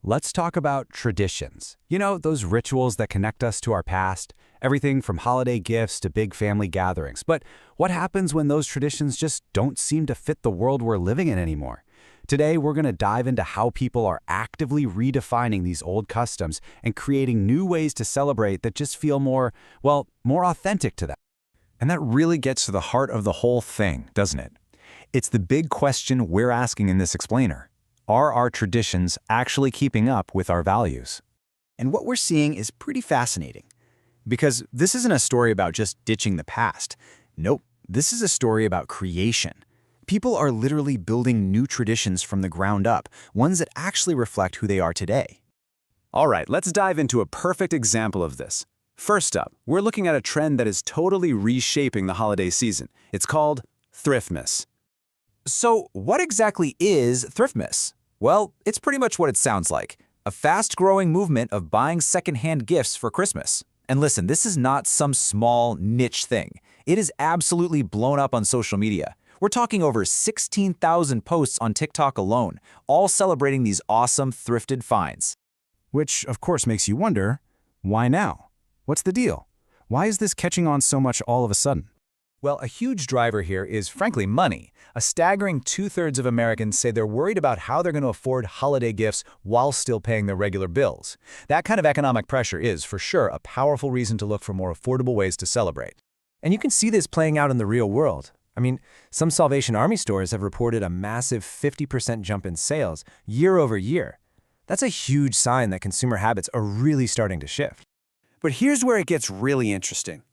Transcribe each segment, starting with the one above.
Let's talk about traditions. You know, those rituals that connect us to our past, everything from holiday gifts to big family gatherings. But what happens when those traditions just don't seem to fit the world we're living in anymore? Today, we're going to dive into how people are actively redefining these old customs and creating new ways to celebrate that just feel more, well, more authentic to them. And that really gets to the heart of the whole thing, doesn't it? It's the big question we're asking in this explainer. Are our traditions actually keeping up with our values? And what we're seeing is pretty fascinating. Because this isn't a story about just ditching the past. Nope, this is a story about creation. People are literally building new traditions from the ground up, ones that actually reflect who they are today. All right, let's dive into a perfect example of this. First up, we're looking at a trend that is totally reshaping the holiday season. It's called Thriftmas. So what exactly is Thriftmas? Well, it's pretty much what it sounds like. A fast-growing movement of buying secondhand gifts for Christmas. And listen, this is not some small niche thing. It is absolutely blown up on social media. We're talking over 16,000 posts on TikTok alone, all celebrating these awesome thrifted finds. Which, of course, makes you wonder, why now? What's the deal? Why is this catching on so much all of a sudden? Well, a huge driver here is, frankly, money. A staggering 2/3 of Americans say they're worried about how they're going to afford holiday gifts while still paying their regular bills. That kind of economic pressure is, for sure, a powerful reason to look for more affordable ways to celebrate. And you can see this playing out in the real world. I mean, some Salvation Army stores have reported a massive 50% jump in sales year over year. That's a huge sign that consumer habits are really starting to shift. But here's where it gets really interesting.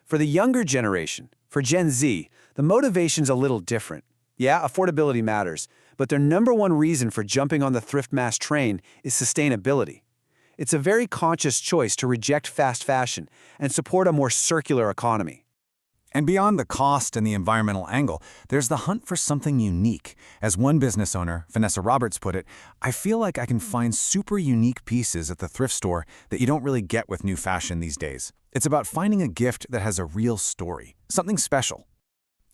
For the younger generation, for Gen Z, the motivation's a little different. Yeah, affordability matters, but their number one reason for jumping on the thrift mass train is sustainability. It's a very conscious choice to reject fast fashion and support a more circular economy. And beyond the cost and the environmental angle, there's the hunt for something unique. As one business owner, Vanessa Roberts, put it, I feel like I can find super unique pieces at the thrift store that you don't really get with new fashion these days. It's about finding a gift that has a real story, something special.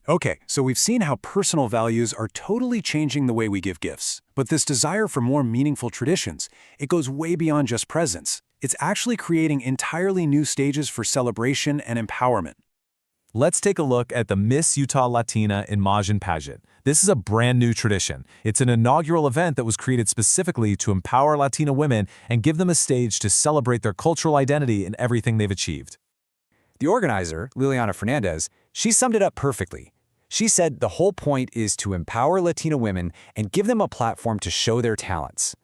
Okay, so we've seen how personal values are totally changing the way we give gifts. But this desire for more meaningful traditions, it goes way beyond just presents. It's actually creating entirely new stages for celebration and empowerment. Let's take a look at the Miss Utah Latina in Pageant. This is a brand new tradition. It's an inaugural event that was created specifically to empower Latina women and give them a stage to celebrate their cultural identity and everything they've achieved. The organizer, Liliana Fernandez, she summed it up perfectly. She said the whole point is to empower Latina women and give them a platform to show their talents.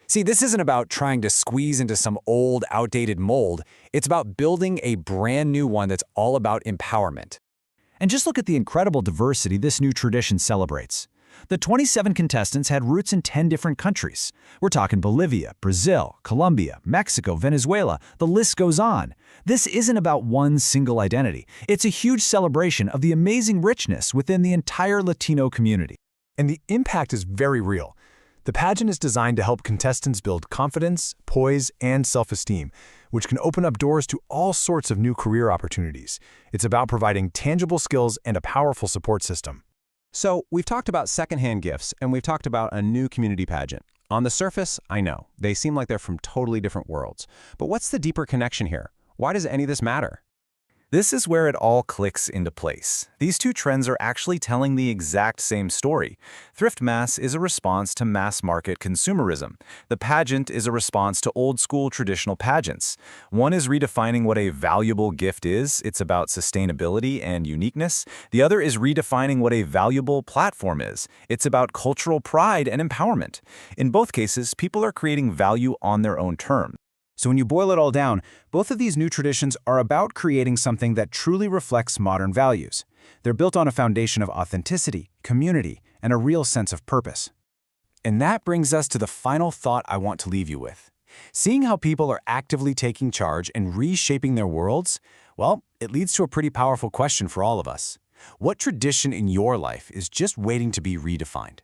See, this isn't about trying to squeeze into some old, outdated mold. It's about building a brand new one that's all about empowerment. And just look at the incredible diversity this new tradition celebrates. The 27 contestants had roots in 10 different countries. We're talking Bolivia, Brazil, Colombia, Mexico, Venezuela, the list goes on. This isn't about one single identity. It's a huge celebration of the amazing richness within the entire Latino community. And the impact is very real. The pageant is designed to help contestants build confidence, poise, and self-esteem, which can open up doors to all sorts of new career opportunities. It's about providing tangible skills and a powerful support system. So, we've talked about secondhand gifts, and we've talked about a new community pageant. On the surface, I know, they seem like they're from totally different worlds. But what's the deeper connection here? Why does any of this matter? This is where it all clicks into place. These two trends are actually telling the exact same story. Thrift mass is a response to mass market consumerism. The pageant is a response to old-school traditional pageants. One is redefining what a valuable gift is. It's about sustainability and uniqueness. The other is redefining what a valuable platform is. It's about cultural pride and empowerment. In both cases, people are creating value on their own terms. So when you boil it all down, both of these new traditions are about creating something that truly reflects modern values. They're built on a foundation of authenticity, community, and a real sense of purpose. And that brings us to the final thought I want to leave you with. Seeing how people are actively taking charge and reshaping their worlds, well, it leads to a pretty powerful question for all of us. What tradition in your life is just waiting to be redefined?